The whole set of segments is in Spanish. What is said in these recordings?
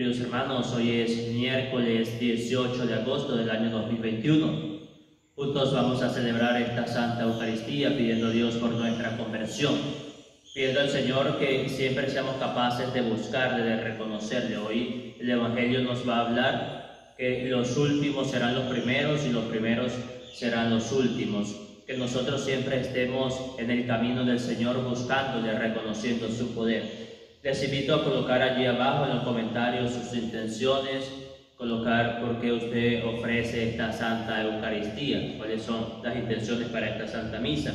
Queridos hermanos, hoy es miércoles 18 de agosto del año 2021. Juntos vamos a celebrar esta Santa Eucaristía pidiendo a Dios por nuestra conversión, pidiendo al Señor que siempre seamos capaces de buscarle, de reconocerle. Hoy el Evangelio nos va a hablar que los últimos serán los primeros y los primeros serán los últimos. Que nosotros siempre estemos en el camino del Señor buscándole, reconociendo su poder. Les invito a colocar allí abajo en los comentarios sus intenciones, colocar por qué usted ofrece esta Santa Eucaristía, cuáles son las intenciones para esta Santa Misa.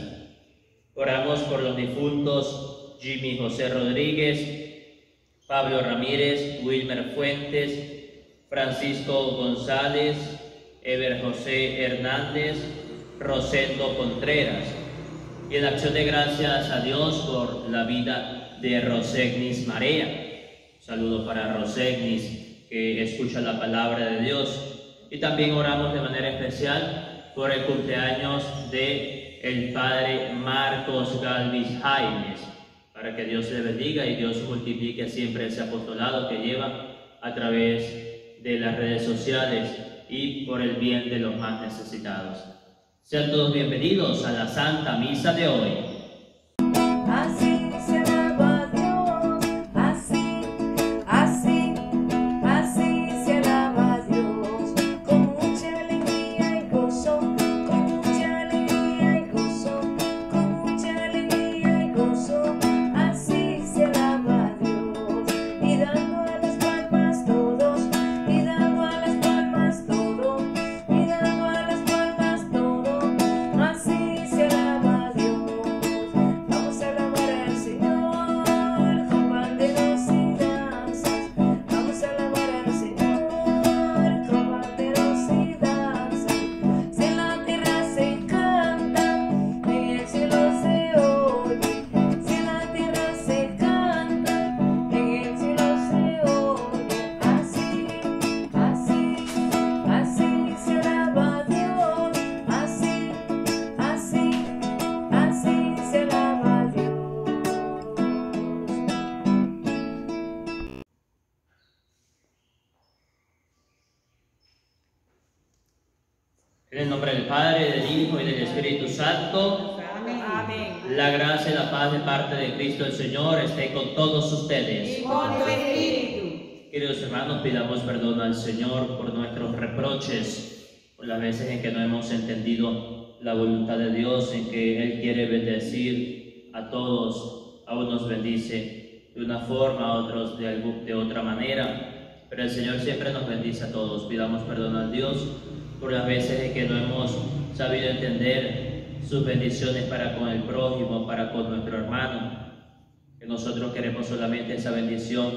Oramos por los difuntos Jimmy José Rodríguez, Pablo Ramírez, Wilmer Fuentes, Francisco González, Eber José Hernández, Rosendo Contreras. Y en acción de gracias a Dios por la vida de Rosegnis Marea. Un saludo para Rosegnis, que escucha la palabra de Dios. Y también oramos de manera especial por el cumpleaños de el padre Marcos Galvis Jaimes, para que Dios le bendiga y Dios multiplique siempre ese apostolado que lleva a través de las redes sociales y por el bien de los más necesitados. Sean todos bienvenidos a la Santa Misa de hoy. En el nombre del Padre, del Hijo y del Espíritu Santo. Amén. La gracia y la paz de parte de Cristo el Señor esté con todos ustedes. Y con tu espíritu. Queridos hermanos, pidamos perdón al Señor por nuestros reproches, por las veces en que no hemos entendido la voluntad de Dios, en que Él quiere bendecir a todos. A unos bendice de una forma, a otros de otra manera, pero el Señor siempre nos bendice a todos. Pidamos perdón a Dios por las veces en que no hemos sabido entender sus bendiciones para con el prójimo, para con nuestro hermano, que nosotros queremos solamente esa bendición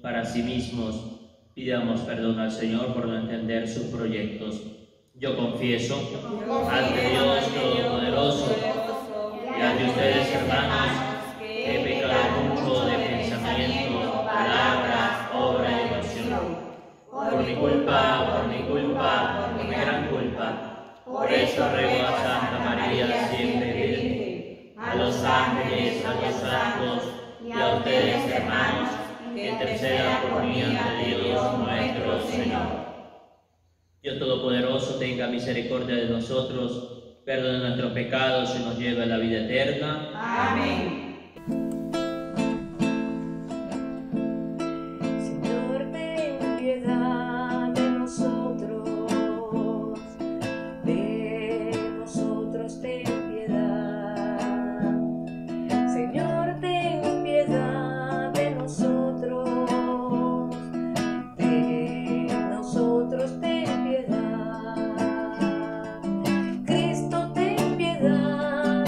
para sí mismos. Pidamos perdón al Señor por no entender sus proyectos. Yo confieso ante Dios Todopoderoso y ante ustedes, hermanos, que he pecado mucho de pensamiento, palabra, obra y emoción. Por mi culpa, por mi gran culpa. Por eso ruego a Santa María, siempre Virgen, a los ángeles, a los santos y a ustedes, hermanos, que intercedan por mí ante Dios nuestro Señor. Dios Todopoderoso tenga misericordia de nosotros, perdone nuestros pecados y nos lleve a la vida eterna. Amén. Cristo ten piedad,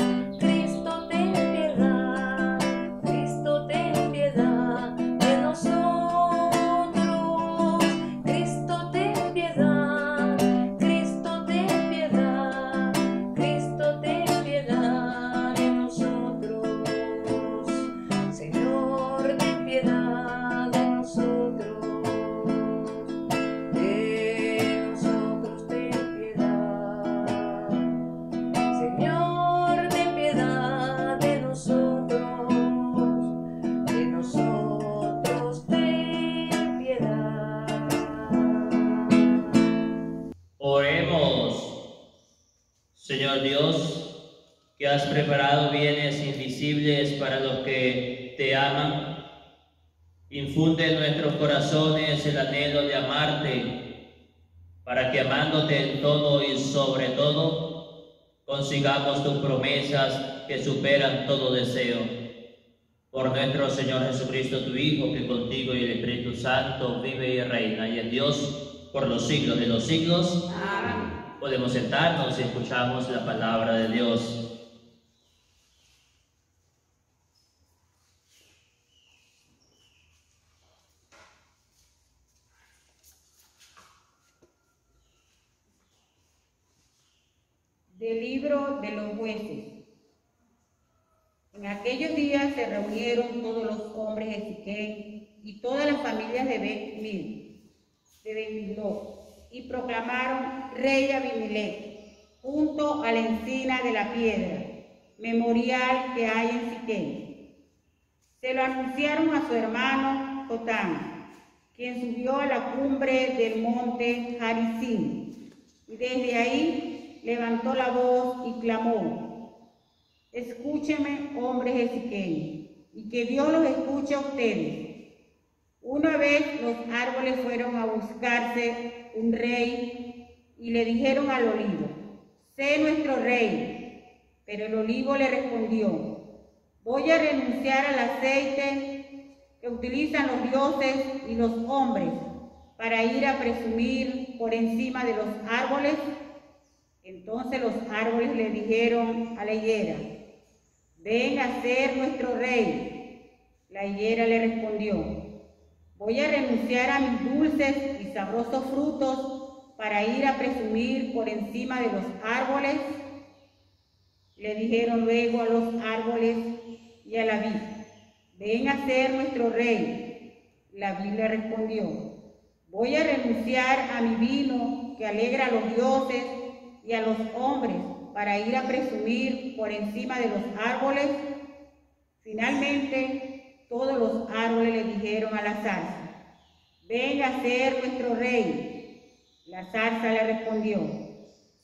Señor Dios, que has preparado bienes invisibles para los que te aman, infunde en nuestros corazones el anhelo de amarte, para que amándote en todo y sobre todo, consigamos tus promesas que superan todo deseo. Por nuestro Señor Jesucristo, tu Hijo, que contigo y el Espíritu Santo vive y reina, y es Dios por los siglos de los siglos. Amén. Podemos sentarnos y escuchamos la palabra de Dios. Del libro de los jueces. En aquellos días se reunieron todos los hombres de Siquem y todas las familias de Ben-Miló, y proclamaron rey a Abimelech junto a la encina de la piedra, memorial que hay en Siquem. Se lo anunciaron a su hermano Jotán, quien subió a la cumbre del monte Gerizim, y desde ahí levantó la voz y clamó: escúcheme, hombres de Siquem, y que Dios los escuche a ustedes. Una vez los árboles fueron a buscarse un rey y le dijeron al olivo: sé nuestro rey. Pero el olivo le respondió: voy a renunciar al aceite que utilizan los dioses y los hombres para ir a presumir por encima de los árboles. Entonces los árboles le dijeron a la higuera: ven a ser nuestro rey. La higuera le respondió: voy a renunciar a mis dulces y sabrosos frutos para ir a presumir por encima de los árboles. Le dijeron luego a los árboles y a la vid: ven a ser nuestro rey. La vid le respondió: voy a renunciar a mi vino que alegra a los dioses y a los hombres para ir a presumir por encima de los árboles. Finalmente, todos los árboles le dijeron a la zarza: ven a ser nuestro rey. La zarza le respondió: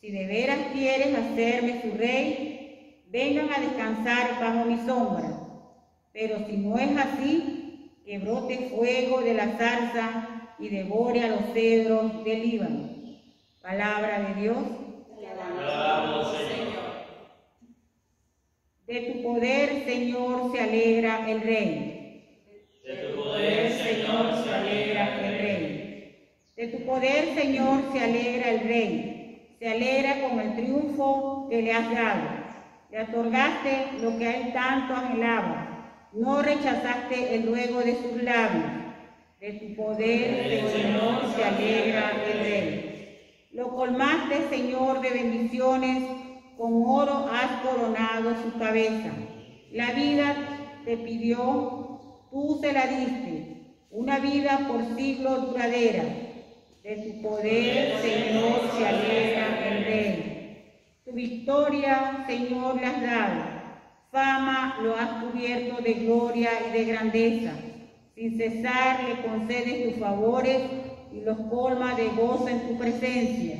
si de veras quieres hacerme su rey, vengan a descansar bajo mi sombra. Pero si no es así, que brote fuego de la zarza y devore a los cedros del Líbano. Palabra de Dios. Alabamos, Señor. De tu poder, Señor, se alegra el rey. De tu poder, Señor, se alegra el rey. De tu poder, Señor, se alegra el rey. Se alegra con el triunfo que le has dado. Le otorgaste lo que a él tanto anhelaba. No rechazaste el ruego de sus labios. De tu poder, Señor, se alegra el rey. Lo colmaste, Señor, de bendiciones, con oro has coronado su cabeza. La vida te pidió, tú se la diste, una vida por siglos duradera. De tu poder, Señor, se alegra el rey. Tu victoria, Señor, le has dado. Fama lo has cubierto de gloria y de grandeza. Sin cesar le concedes tus favores y los colma de gozo en tu presencia.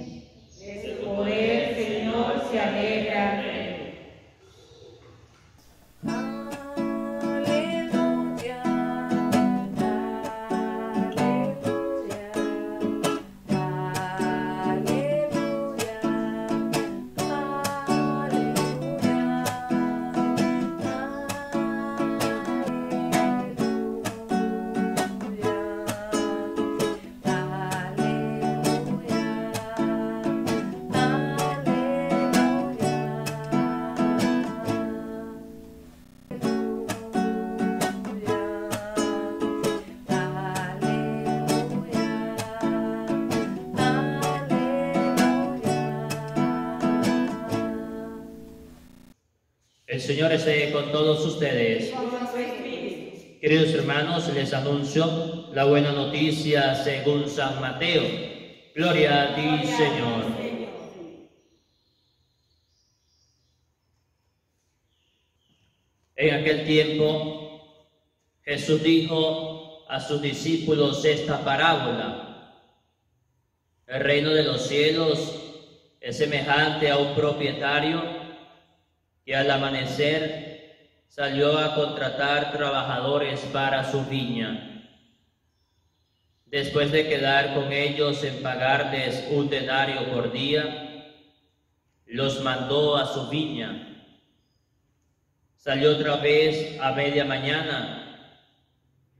De tu poder, Señor, se alegra el rey. El Señor esté con todos ustedes. Queridos hermanos, les anuncio la buena noticia según San Mateo. Gloria a ti, Señor. En aquel tiempo, Jesús dijo a sus discípulos esta parábola: el reino de los cielos es semejante a un propietario que al amanecer salió a contratar trabajadores para su viña. Después de quedar con ellos en pagarles un denario por día, los mandó a su viña. Salió otra vez a media mañana,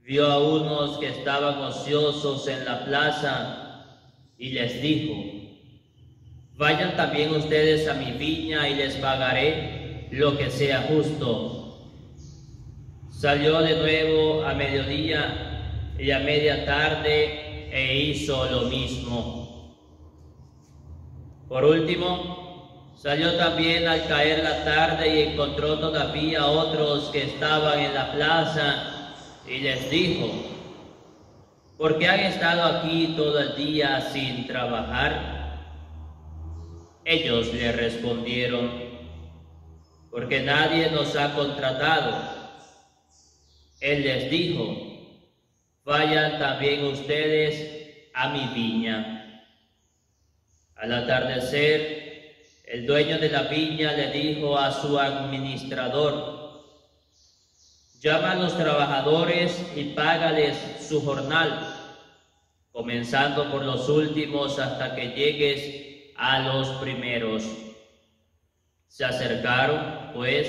vio a unos que estaban ociosos en la plaza y les dijo: vayan también ustedes a mi viña y les pagaré lo que sea justo. Salió de nuevo a mediodía y a media tarde e hizo lo mismo. Por último, salió también al caer la tarde y encontró todavía otros que estaban en la plaza y les dijo: ¿por qué han estado aquí todo el día sin trabajar? Ellos le respondieron: porque nadie nos ha contratado. Él les dijo: vayan también ustedes a mi viña. Al atardecer, el dueño de la viña le dijo a su administrador: llama a los trabajadores y págales su jornal, comenzando por los últimos hasta que llegues a los primeros. Se acercaron, pues,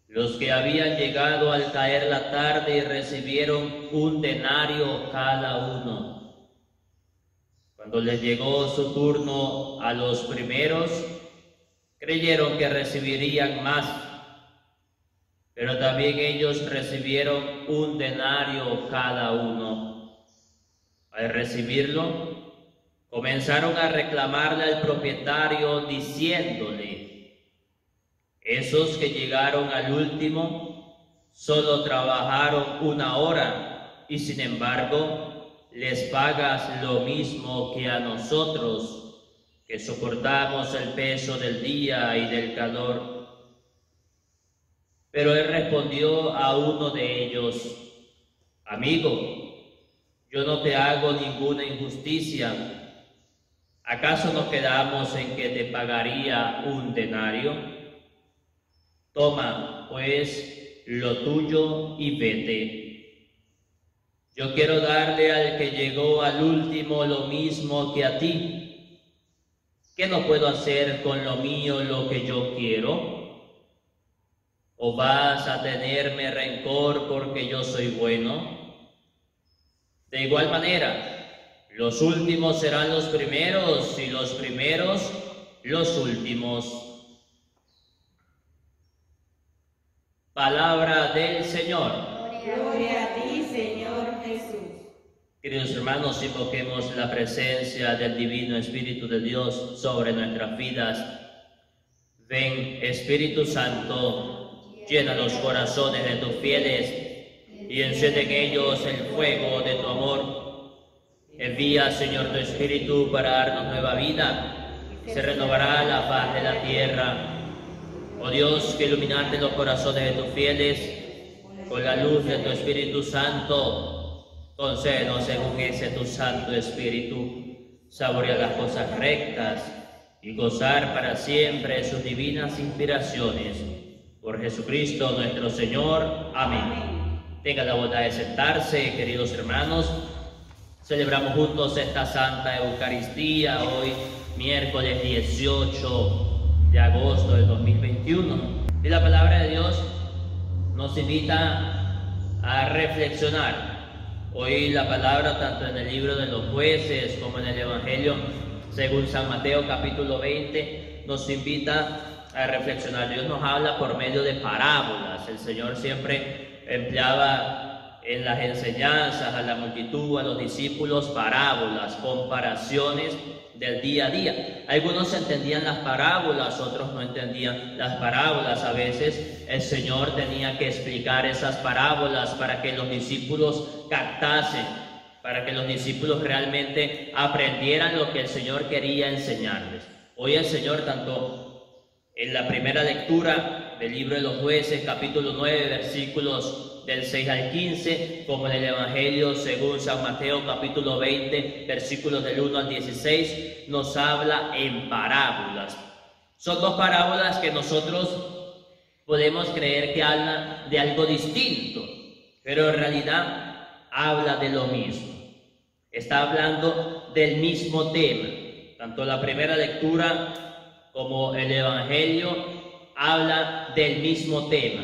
los que habían llegado al caer la tarde y recibieron un denario cada uno. Cuando les llegó su turno a los primeros, creyeron que recibirían más, pero también ellos recibieron un denario cada uno. Al recibirlo, comenzaron a reclamarle al propietario diciéndole: esos que llegaron al último solo trabajaron 1 hora y sin embargo les pagas lo mismo que a nosotros, que soportamos el peso del día y del calor. Pero él respondió a uno de ellos: amigo, yo no te hago ninguna injusticia. ¿Acaso no quedamos en que te pagaría un denario? Toma, pues, lo tuyo y vete. Yo quiero darle al que llegó al último lo mismo que a ti. ¿Qué no puedo hacer con lo mío lo que yo quiero? ¿O vas a tenerme rencor porque yo soy bueno? De igual manera, los últimos serán los primeros y los primeros los últimos. Palabra del Señor. Gloria a ti, Señor Jesús. Queridos hermanos, invoquemos la presencia del Divino Espíritu de Dios sobre nuestras vidas. Ven, Espíritu Santo, llena los corazones de tus fieles y enciende en ellos el fuego de tu amor. Envía, Señor, tu Espíritu para darnos nueva vida. Se renovará la faz de la tierra. Oh Dios, que iluminaste los corazones de tus fieles con la luz de tu Espíritu Santo, concédenos según ese tu Santo Espíritu saborear las cosas rectas y gozar para siempre sus divinas inspiraciones. Por Jesucristo nuestro Señor. Amén. Tengan la bondad de sentarse, queridos hermanos. Celebramos juntos esta Santa Eucaristía hoy, miércoles 18 de agosto del 2021. Y la palabra de Dios nos invita a reflexionar. Hoy la palabra, tanto en el libro de los Jueces como en el Evangelio según San Mateo capítulo 20, nos invita a reflexionar. Dios nos habla por medio de parábolas. El Señor siempre empleaba en las enseñanzas a la multitud, a los discípulos, parábolas, comparaciones del día a día. Algunos entendían las parábolas, otros no entendían las parábolas. A veces el Señor tenía que explicar esas parábolas para que los discípulos captasen, para que los discípulos realmente aprendieran lo que el Señor quería enseñarles. Hoy el Señor, tanto en la primera lectura del libro de los Jueces, capítulo 9, versículos del 6 al 15, como en el Evangelio según San Mateo, capítulo 20, versículos del 1 al 16, nos habla en parábolas. Son dos parábolas que nosotros podemos creer que hablan de algo distinto, pero en realidad habla de lo mismo. Está hablando del mismo tema. Tanto la primera lectura como el Evangelio habla del mismo tema.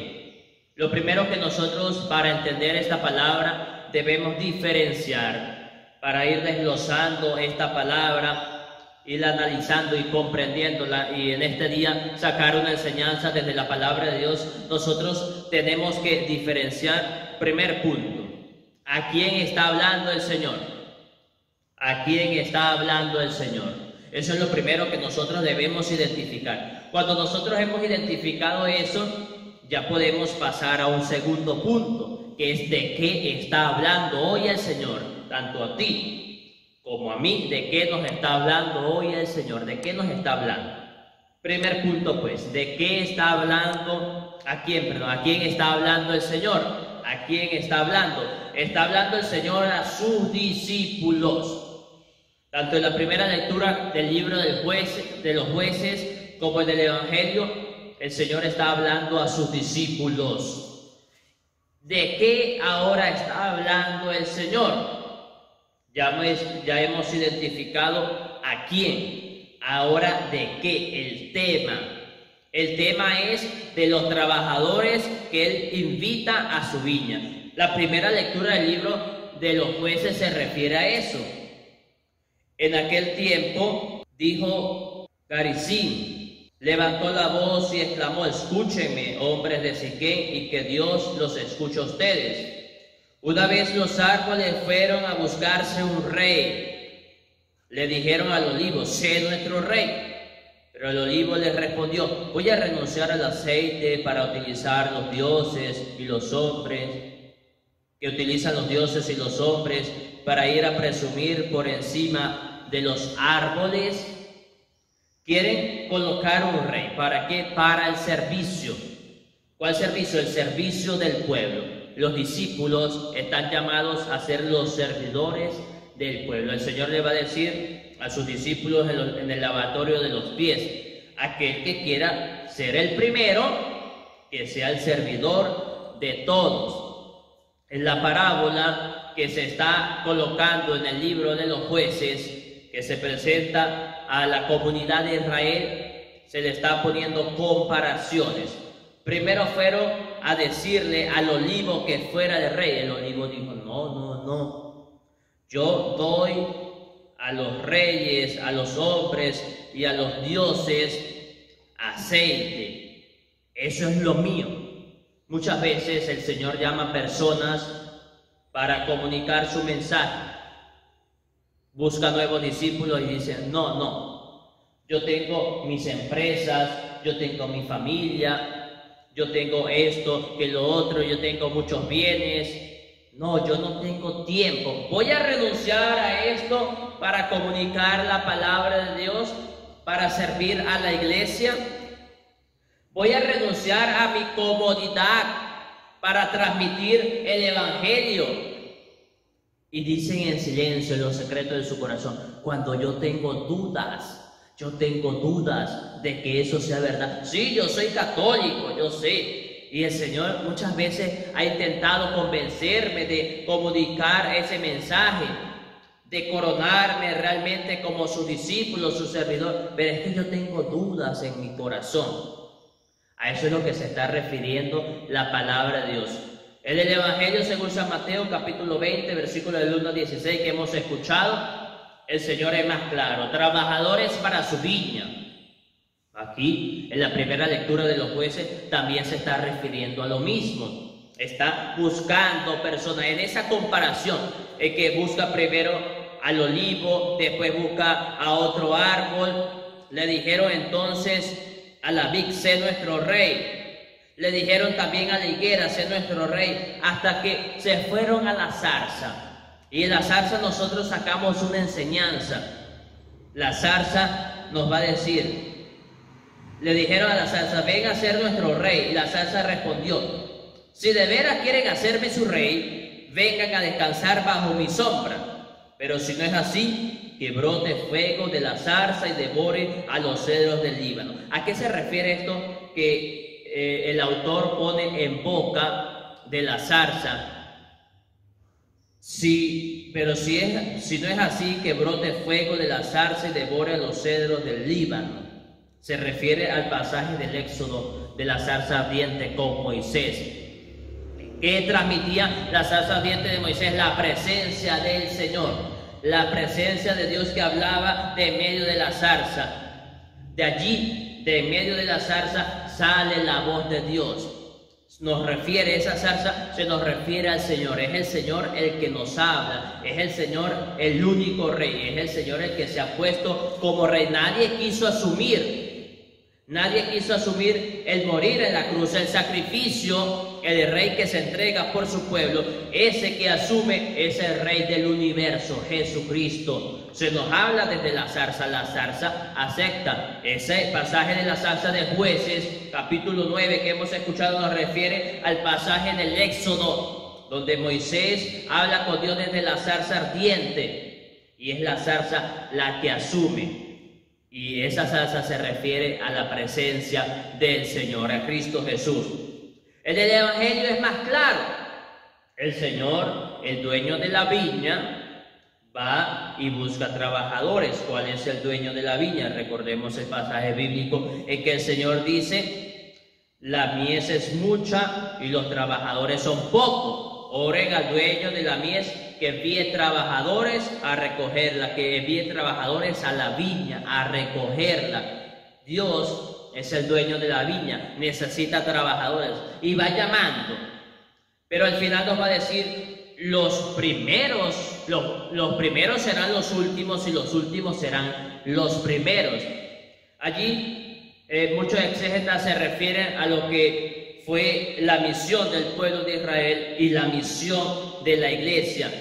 Lo primero que nosotros, para entender esta palabra, debemos diferenciar, para ir desglosando esta palabra, irla analizando y comprendiéndola, y en este día sacar una enseñanza desde la palabra de Dios. Nosotros tenemos que diferenciar, primer punto, ¿a quién está hablando el Señor? ¿A quién está hablando el Señor? Eso es lo primero que nosotros debemos identificar. Cuando nosotros hemos identificado eso, ya podemos pasar a un segundo punto, que es de qué está hablando hoy el Señor, tanto a ti como a mí. ¿De qué nos está hablando hoy el Señor? ¿De qué nos está hablando? Primer punto, pues, ¿de qué está hablando? ¿A quién está hablando el Señor? ¿A quién está hablando? Está hablando el Señor a sus discípulos. Tanto en la primera lectura del libro de los jueces como en el Evangelio, el Señor está hablando a sus discípulos. ¿De qué ahora está hablando el Señor? Ya hemos identificado a quién. Ahora, ¿de qué? El tema. El tema es de los trabajadores que Él invita a su viña. La primera lectura del libro de los jueces se refiere a eso. En aquel tiempo dijo Garizim, levantó la voz y exclamó: escúchenme, hombres de Siquén, y que Dios los escuche a ustedes. Una vez los árboles fueron a buscarse un rey. Le dijeron al olivo: sé nuestro rey. Pero el olivo les respondió: voy a renunciar al aceite para utilizar los dioses y los hombres, que utilizan los dioses y los hombres para ir a presumir por encima de los árboles. Quieren colocar un rey. ¿Para qué? Para el servicio. ¿Cuál servicio? El servicio del pueblo. Los discípulos están llamados a ser los servidores del pueblo. El Señor le va a decir a sus discípulos en el lavatorio de los pies: aquel que quiera ser el primero, que sea el servidor de todos. En la parábola que se está colocando en el libro de los jueces, que se presenta a la comunidad de Israel, se le está poniendo comparaciones. Primero fueron a decirle al olivo que fuera de rey. El olivo dijo: no, yo doy a los reyes, a los hombres y a los dioses aceite. Eso es lo mío. Muchas veces el Señor llama a personas para comunicar su mensaje. Busca nuevos discípulos y dice: no, yo tengo mis empresas, yo tengo mi familia, yo tengo esto, que lo otro, yo tengo muchos bienes. No, yo no tengo tiempo. Voy a renunciar a esto para comunicar la palabra de Dios, para servir a la iglesia. Voy a renunciar a mi comodidad para transmitir el Evangelio. Y dicen en silencio, en los secretos de su corazón: cuando yo tengo dudas de que eso sea verdad. Sí, yo soy católico, yo sé. Y el Señor muchas veces ha intentado convencerme de comunicar ese mensaje, de coronarme realmente como su discípulo, su servidor. Pero es que yo tengo dudas en mi corazón. A eso es lo que se está refiriendo la palabra de Dios. En el Evangelio según San Mateo, capítulo 20, versículo del 1 al 16, que hemos escuchado, el Señor es más claro: trabajadores para su viña. Aquí, en la primera lectura de los jueces, también se está refiriendo a lo mismo. Está buscando personas. En esa comparación, el que busca primero al olivo, después busca a otro árbol. Le dijeron entonces a la vid: sé nuestro rey. Le dijeron también a la higuera: sé nuestro rey. Hasta que se fueron a la zarza. Y en la zarza nosotros sacamos una enseñanza. La zarza nos va a decir: Le dijeron a la zarza: ven a ser nuestro rey. Y la zarza respondió: si de veras quieren hacerme su rey, vengan a descansar bajo mi sombra. Pero si no es así, que brote fuego de la zarza y devore a los cedros del Líbano. ¿A qué se refiere esto que el autor pone en boca de la zarza? Pero si no es así, que brote fuego de la zarza y devore a los cedros del Líbano. Se refiere al pasaje del Éxodo de la zarza ardiente con Moisés. ¿Qué transmitía la zarza ardiente de Moisés? La presencia del Señor, la presencia de Dios que hablaba de medio de la zarza. De allí, de medio de la zarza, sale la voz de Dios. Nos refiere, esa zarza se nos refiere al Señor. Es el Señor el que nos habla, es el Señor el único rey, es el Señor el que se ha puesto como rey. Nadie quiso asumir el morir en la cruz, el sacrificio, el rey que se entrega por su pueblo. Ese que asume es el rey del universo, Jesucristo. Se nos habla desde la zarza acepta. Ese pasaje de la zarza de Jueces, capítulo 9 que hemos escuchado, nos refiere al pasaje del Éxodo, donde Moisés habla con Dios desde la zarza ardiente, y es la zarza la que asume. Y esa zarza se refiere a la presencia del Señor, a Cristo Jesús. El del Evangelio es más claro. El Señor, el dueño de la viña, va y busca trabajadores. ¿Cuál es el dueño de la viña? Recordemos el pasaje bíblico en que el Señor dice: la mies es mucha y los trabajadores son pocos. Oren al dueño de la mies que envíe trabajadores a recogerla, que envíe trabajadores a la viña a recogerla. Dios es el dueño de la viña, necesita trabajadores y va llamando. Pero al final nos va a decir: los primeros serán los últimos y los últimos serán los primeros. Allí muchos exégetas se refieren a lo que fue la misión del pueblo de Israel y la misión de la iglesia.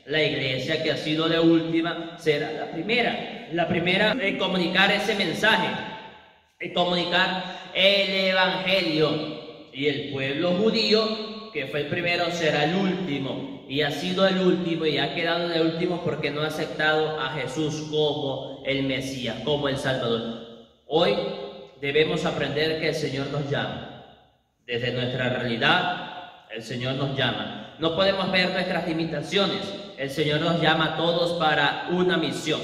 La iglesia, que ha sido la última, será la primera. La primera en comunicar ese mensaje, en comunicar el Evangelio. Y el pueblo judío, que fue el primero, será el último. Y ha sido el último y ha quedado el último porque no ha aceptado a Jesús como el Mesías, como el Salvador. Hoy debemos aprender que el Señor nos llama. Desde nuestra realidad, el Señor nos llama. No podemos ver nuestras limitaciones. El Señor nos llama a todos para una misión.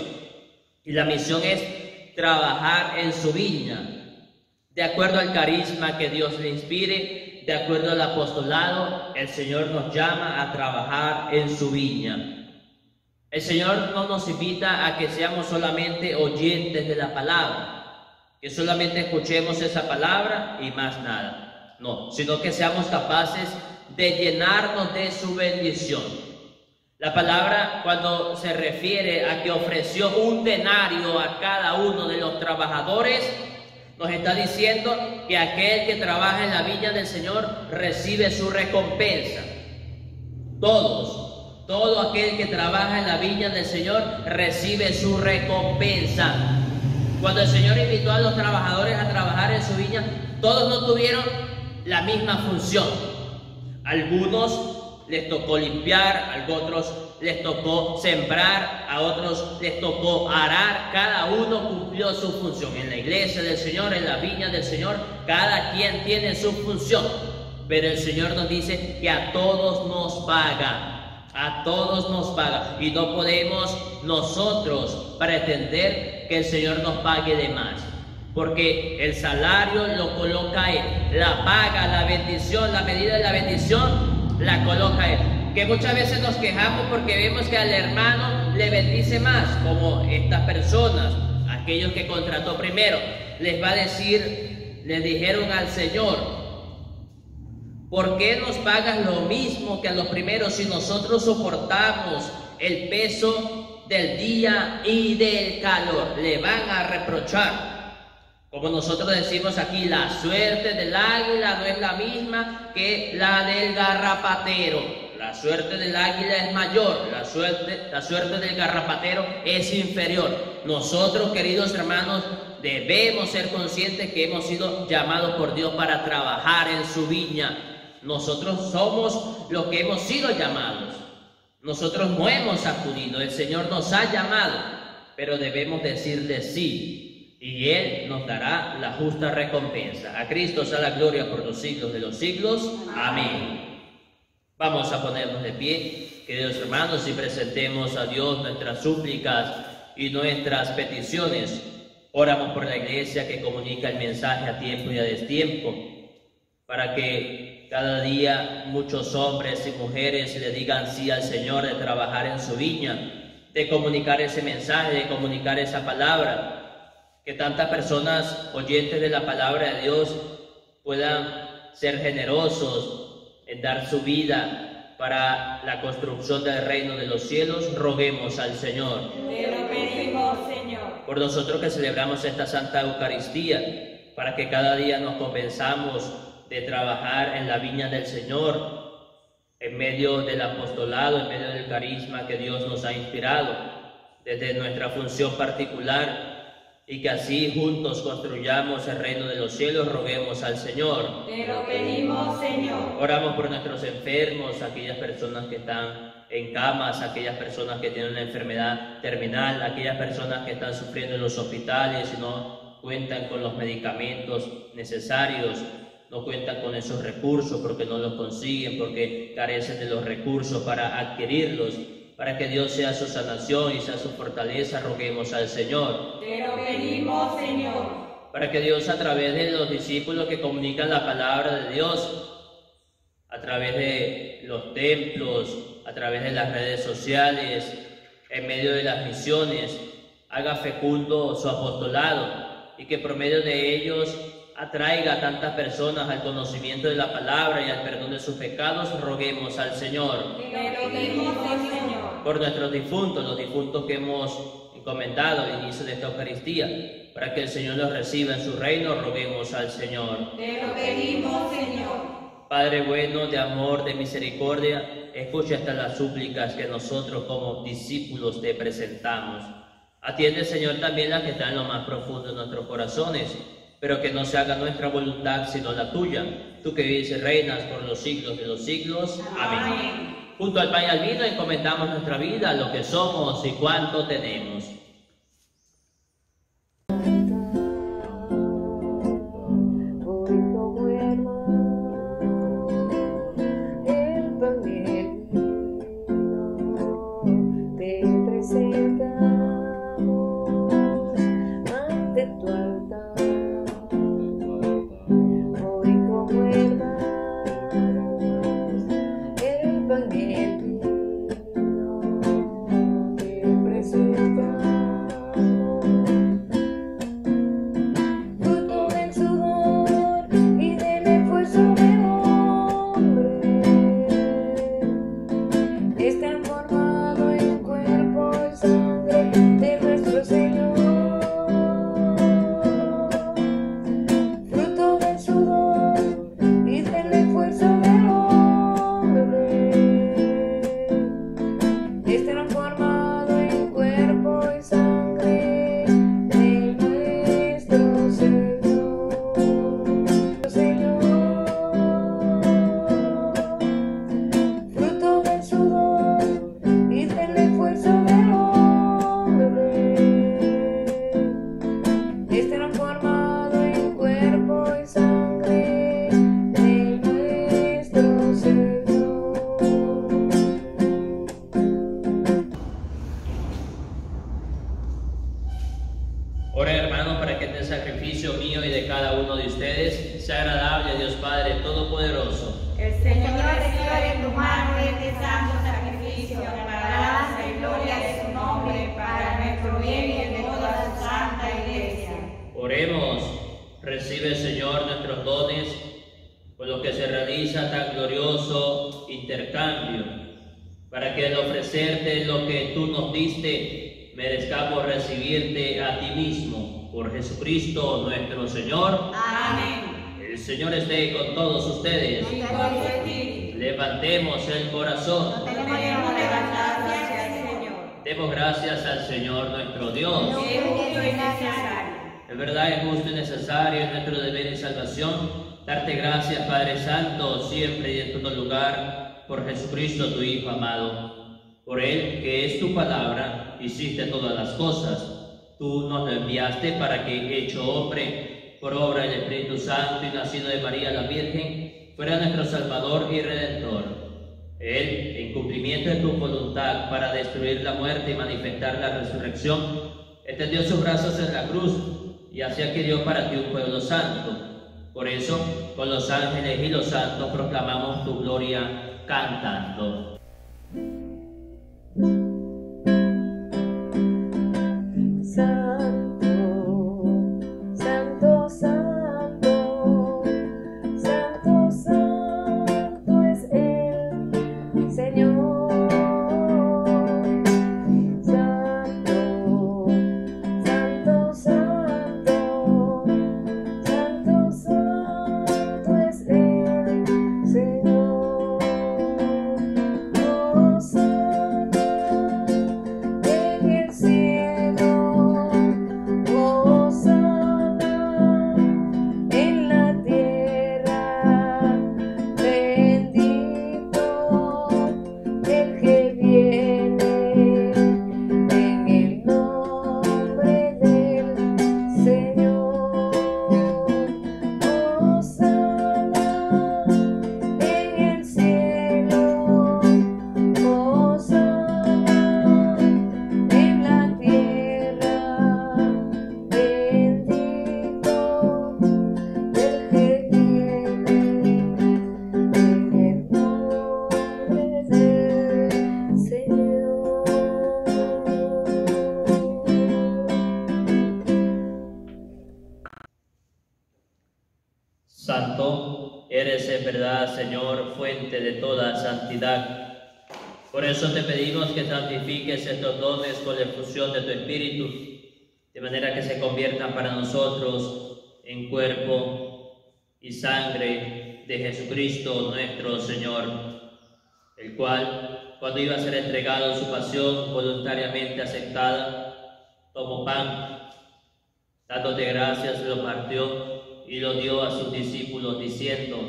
Y la misión es trabajar en su viña. De acuerdo al carisma que Dios le inspire, de acuerdo al apostolado, el Señor nos llama a trabajar en su viña. El Señor no nos invita a que seamos solamente oyentes de la palabra, que solamente escuchemos esa palabra y más nada. No, sino que seamos capaces de llenarnos de su bendición. La palabra, cuando se refiere a que ofreció un denario a cada uno de los trabajadores, nos está diciendo que aquel que trabaja en la viña del Señor recibe su recompensa. Todo aquel que trabaja en la viña del Señor recibe su recompensa. Cuando el Señor invitó a los trabajadores a trabajar en su viña, todos no tuvieron la misma función. Algunos les tocó limpiar, a otros les tocó sembrar, a otros les tocó arar. Cada uno cumplió su función. En la iglesia del Señor, en la viña del Señor, cada quien tiene su función. Pero el Señor nos dice que a todos nos paga. A todos nos paga. Y no podemos nosotros pretender que el Señor nos pague de más. Porque el salario lo coloca Él, la paga, la bendición, la medida de la bendición la coloca Él. Que muchas veces nos quejamos porque vemos que al hermano le bendice más, como estas personas, aquellos que contrató primero, les dijeron al Señor: ¿por qué nos pagas lo mismo que a los primeros si nosotros soportamos el peso del día y del calor? Le van a reprochar. Como nosotros decimos aquí, la suerte del águila no es la misma que la del garrapatero. La suerte del águila es mayor, la suerte del garrapatero es inferior. Nosotros, queridos hermanos, debemos ser conscientes que hemos sido llamados por Dios para trabajar en su viña. Nosotros somos los que hemos sido llamados. Nosotros no hemos acudido, el Señor nos ha llamado, pero debemos decirle sí, y Él nos dará la justa recompensa. A Cristo sea la gloria por los siglos de los siglos. Amén. Vamos a ponernos de pie, queridos hermanos, y presentemos a Dios nuestras súplicas y nuestras peticiones. Oramos por la iglesia que comunica el mensaje a tiempo y a destiempo, para que cada día muchos hombres y mujeres le digan sí al Señor de trabajar en su viña, de comunicar ese mensaje, de comunicar esa palabra, que tantas personas oyentes de la palabra de Dios puedan ser generosos en dar su vida para la construcción del reino de los cielos. Roguemos al Señor. Te lo pedimos, Señor. Por nosotros que celebramos esta Santa Eucaristía, para que cada día nos convenzamos de trabajar en la viña del Señor, en medio del apostolado, en medio del carisma que Dios nos ha inspirado, desde nuestra función particular, y que así juntos construyamos el reino de los cielos. Roguemos al Señor. Te lo pedimos, Señor. Oramos por nuestros enfermos, aquellas personas que están en camas, aquellas personas que tienen una enfermedad terminal, aquellas personas que están sufriendo en los hospitales y no cuentan con los medicamentos necesarios, no cuentan con esos recursos porque no los consiguen, porque carecen de los recursos para adquirirlos. Para que Dios sea su sanación y sea su fortaleza, roguemos al Señor. Te lo pedimos, Señor. Para que Dios, a través de los discípulos que comunican la palabra de Dios, a través de los templos, a través de las redes sociales, en medio de las misiones, haga fecundo su apostolado, y que por medio de ellos atraiga a tantas personas al conocimiento de la palabra y al perdón de sus pecados. Roguemos al Señor. Te lo pedimos, Señor. Por nuestros difuntos, los difuntos que hemos encomendado al inicio de esta Eucaristía, para que el Señor los reciba en su reino, roguemos al Señor. Te lo pedimos, Señor. Padre bueno, de amor, de misericordia, escucha estas las súplicas que nosotros como discípulos te presentamos. Atiende, Señor, también las que están en lo más profundo de nuestros corazones, pero que no se haga nuestra voluntad sino la tuya, tú que vives y reinas por los siglos de los siglos. Amén. Junto al pan y al vino encomendamos nuestra vida, lo que somos y cuánto tenemos. Sea agradable a Dios Padre Todopoderoso. El Señor reciba de tu mano este santo sacrificio para alabanza y gloria de su nombre, para nuestro bien y el de toda su santa iglesia. Oremos. Recibe, Señor, nuestros dones, por lo que se realiza tan glorioso intercambio, para que al ofrecerte lo que tú nos diste, merezcamos recibirte a ti mismo. Por Jesucristo nuestro Señor. Amén. El Señor esté con todos ustedes. Y con tu espíritu. Levantemos el corazón. No tenemos que levantarlo hacia el Señor. Demos gracias al Señor nuestro Dios. Es justo y necesario. Es verdad, es justo y necesario, es nuestro deber y salvación, darte gracias, Padre Santo, siempre y en todo lugar, por Jesucristo, tu Hijo amado. Por Él, que es tu palabra, hiciste todas las cosas. Tú nos lo enviaste para que, hecho hombre, por obra del Espíritu Santo y nacido de María la Virgen, fuera nuestro Salvador y Redentor. Él, en cumplimiento de tu voluntad para destruir la muerte y manifestar la resurrección, extendió sus brazos en la cruz y así adquirió para ti un pueblo santo. Por eso, con los ángeles y los santos proclamamos tu gloria cantando. Santo eres en verdad, Señor, fuente de toda santidad. Por eso te pedimos que santifiques estos dones con la efusión de tu Espíritu, de manera que se conviertan para nosotros en cuerpo y sangre de Jesucristo nuestro Señor, el cual, cuando iba a ser entregado en su pasión voluntariamente aceptada, tomó pan, dándote gracias, lo partió y lo dio a sus discípulos diciendo: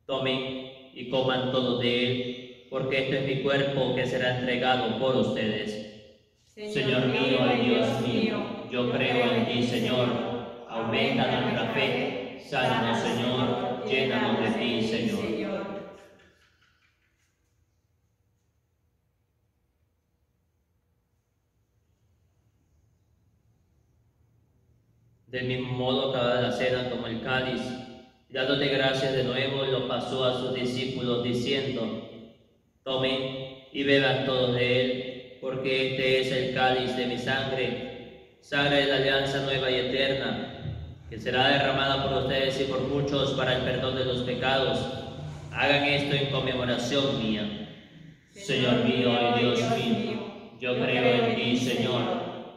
tomen y coman todos de él, porque este es mi cuerpo que será entregado por ustedes. Señor mío y Dios mío, yo creo en ti, Señor. Aumenta nuestra fe. Sánanos, Señor. Llénanos de ti, Señor. Del mismo modo, acabada la cena, tomó el cáliz, y dándote gracias de nuevo, lo pasó a sus discípulos, diciendo: tomen y beban todos de él, porque este es el cáliz de mi sangre, sangre de la alianza nueva y eterna, que será derramada por ustedes y por muchos para el perdón de los pecados. Hagan esto en conmemoración mía. Señor mío y Dios mío, yo creo en ti, Señor.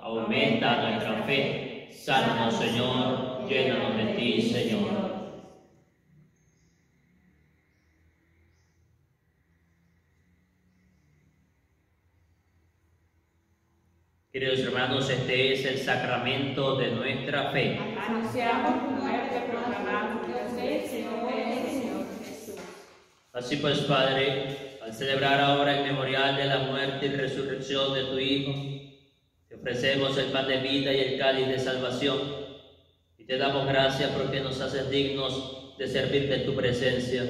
Aumenta nuestra fe. Sánanos, Señor, llénanos de ti, Señor. Queridos hermanos, este es el sacramento de nuestra fe. Anunciamos tu muerte, proclamamos Dios es Señor Jesús. Así pues, Padre, al celebrar ahora el memorial de la muerte y resurrección de tu Hijo, te ofrecemos el pan de vida y el cáliz de salvación, y te damos gracias porque nos haces dignos de servirte en tu presencia.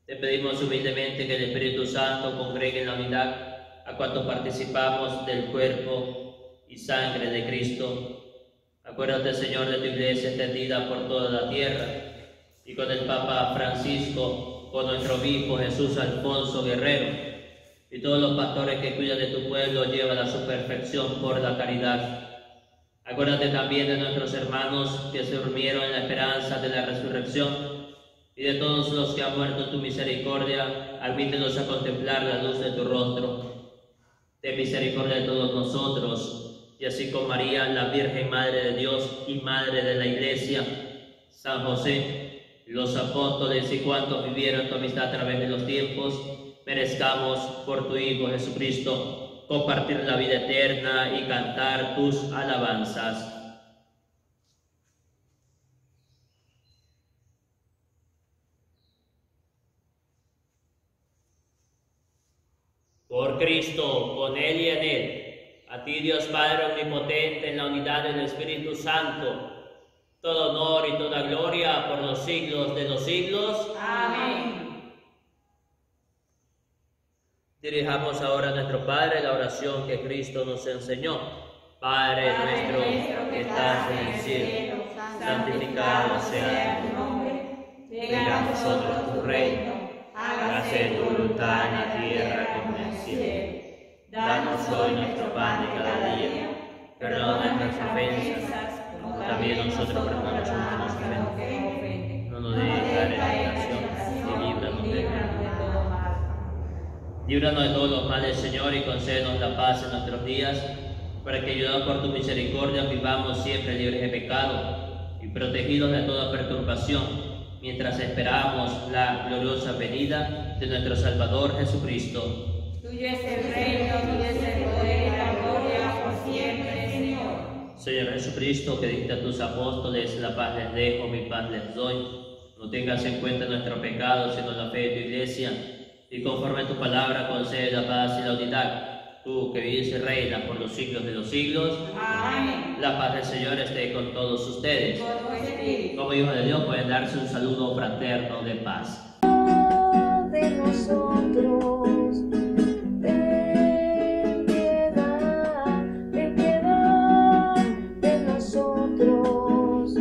Te pedimos humildemente que el Espíritu Santo congregue en la unidad a cuantos participamos del cuerpo y sangre de Cristo. Acuérdate, Señor, de tu iglesia extendida por toda la tierra, y con el Papa Francisco, con nuestro obispo Jesús Alfonso Guerrero, y todos los pastores que cuidan de tu pueblo, llevan a su perfección por la caridad. Acuérdate también de nuestros hermanos que se durmieron en la esperanza de la resurrección, y de todos los que han muerto en tu misericordia, admítelos a contemplar la luz de tu rostro. Ten misericordia de todos nosotros, y así con María, la Virgen Madre de Dios y Madre de la Iglesia, San José, los apóstoles y cuantos vivieron tu amistad a través de los tiempos, merezcamos por tu Hijo Jesucristo compartir la vida eterna y cantar tus alabanzas. Por Cristo, con Él y en Él, a ti Dios Padre Omnipotente, en la unidad del Espíritu Santo, todo honor y toda gloria por los siglos de los siglos. Amén. Dirijamos ahora a nuestro Padre la oración que Cristo nos enseñó. Padre nuestro que estás en el cielo, santificado sea tu nombre. Venga a nosotros tu reino. Hágase tu voluntad en la tierra como en el cielo. Danos hoy nuestro pan de cada día. Perdona nuestras ofensas, como también nosotros perdonamos a los que nos ofenden. No nos dejes caer en tentación y líbranos del mal. Líbranos de todos los males, Señor, y concédenos la paz en nuestros días, para que, ayudados por tu misericordia, vivamos siempre libres de pecado y protegidos de toda perturbación, mientras esperamos la gloriosa venida de nuestro Salvador Jesucristo. Tuyo es el reino, tuyo es el poder y la gloria por siempre, Señor. Señor Jesucristo, que dijiste a tus apóstoles, la paz les dejo, mi paz les doy. No tengas en cuenta nuestro pecado, sino la fe de tu iglesia, y conforme a tu palabra concede la paz y la unidad. Tú que vives y reinas por los siglos de los siglos. Amén. La paz del Señor esté con todos ustedes. Con tu espíritu. Como hijos de Dios pueden darse un saludo fraterno de paz. De nosotros, ten piedad de nosotros,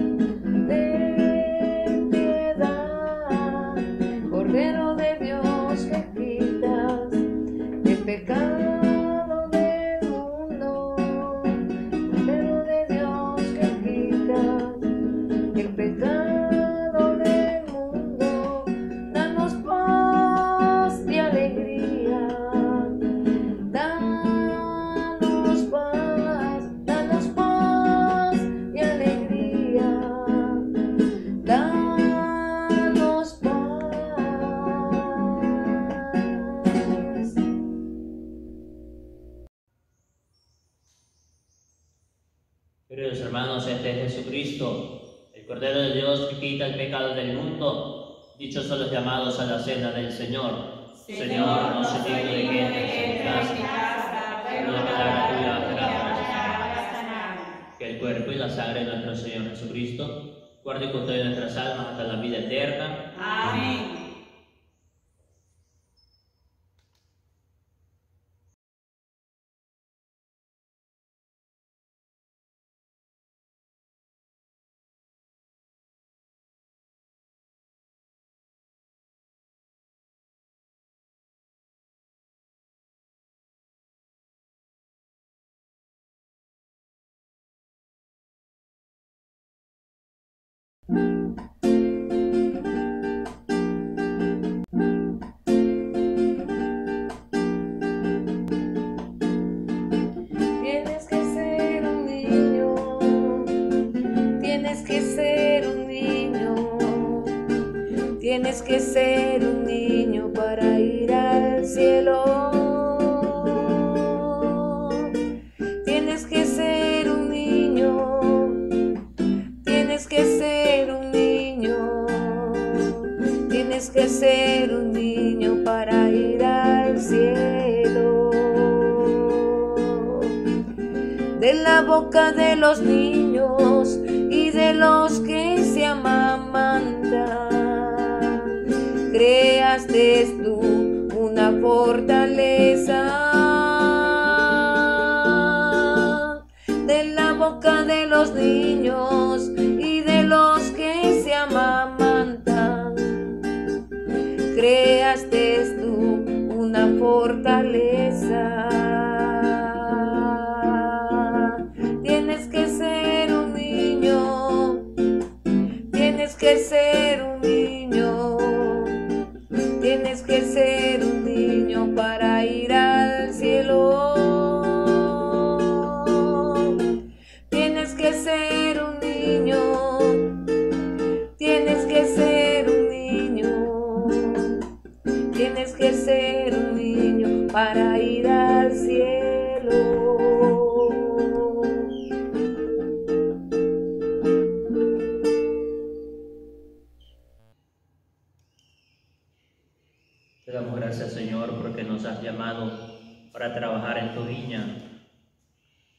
ten piedad, Cordero de Dios que quitas el pecado del mundo, Cordero de Dios que quitas el pecado del mundo, danos paz y alegría, danos paz y alegría, danos paz. Queridos hermanos, este es Jesucristo, el Cordero de Dios que quita el pecado del mundo. Dichosos son los llamados a la cena del Señor. Señor, no soy digno de que entres en mi casa, pero una palabra tuya bastará para sanar. Que el cuerpo y la sangre de nuestro Señor Jesucristo guarde y custodia nuestras almas hasta la vida eterna. Amén. Tienes que ser un niño, tienes que ser un niño, tienes que ser un niño para ir al cielo. Tienes que ser un niño, tienes que ser un niño, tienes que ser un niño para ir al cielo. De la boca de los niños y de los que se amamantan, creaste tú una fortaleza. De la boca de los niños y de los que se amamantan, creaste tú una fortaleza. Tienes que ser un niño, tienes que ser un niño, tienes que ser un niño para ir al cielo. Tienes que ser un niño, tienes que ser para ir al cielo. Te damos gracias, Señor, porque nos has llamado para trabajar en tu viña.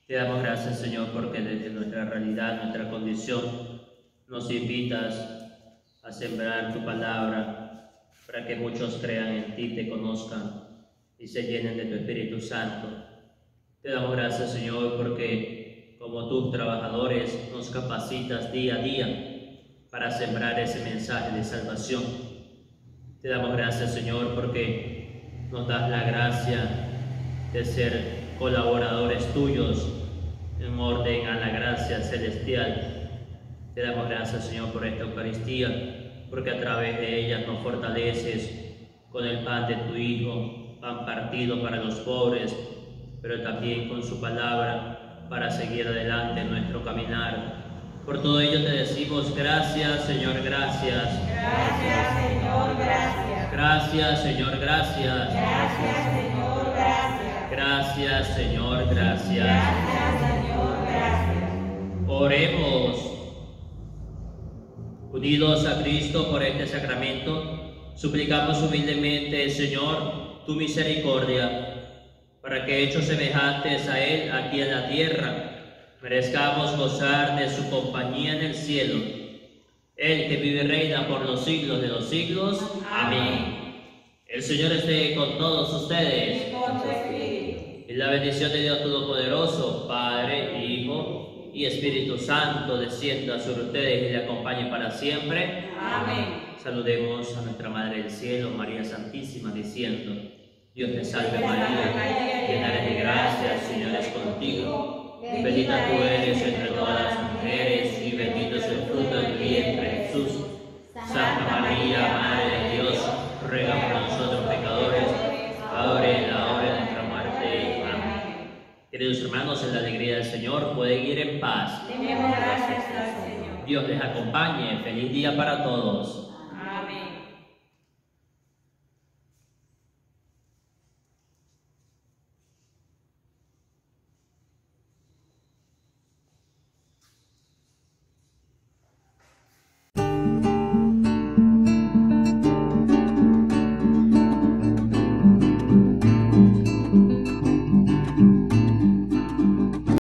Te damos gracias, Señor, porque desde nuestra realidad, nuestra condición, nos invitas a sembrar tu palabra para que muchos crean en ti, te conozcan y se llenen de tu Espíritu Santo. Te damos gracias, Señor, porque como tus trabajadores nos capacitas día a día para sembrar ese mensaje de salvación. Te damos gracias, Señor, porque nos das la gracia de ser colaboradores tuyos en orden a la gracia celestial. Te damos gracias, Señor, por esta Eucaristía, porque a través de ella nos fortaleces con el pan de tu Hijo, pan partido para los pobres, pero también con su palabra para seguir adelante en nuestro caminar. Por todo ello te decimos gracias, Señor, gracias. Gracias, Señor, gracias. Gracias, Señor, gracias. Gracias, Señor, gracias. Gracias, Señor, gracias. Gracias, Señor, gracias. Oremos. Unidos a Cristo por este sacramento, suplicamos humildemente, Señor, tu misericordia, para que hechos semejantes a Él aquí en la tierra, merezcamos gozar de su compañía en el cielo. Él que vive y reina por los siglos de los siglos. Amén. El Señor esté con todos ustedes. Con tu espíritu. Y la bendición de Dios Todopoderoso, Padre, Hijo y Espíritu Santo, descienda sobre ustedes y le acompañe para siempre. Amén. Saludemos a nuestra Madre del Cielo, María Santísima, diciendo: Dios te salve María, llena eres de gracia, el Señor es contigo. Bendita tú eres entre todas las mujeres y bendito es el fruto de tu vientre, Jesús. Santa María, Madre de Dios, ruega por nosotros pecadores, ahora y en la hora de nuestra muerte. Amén. Queridos hermanos, en la alegría del Señor pueden ir en paz. Demos gracias al Señor. Dios les acompañe. Feliz día para todos.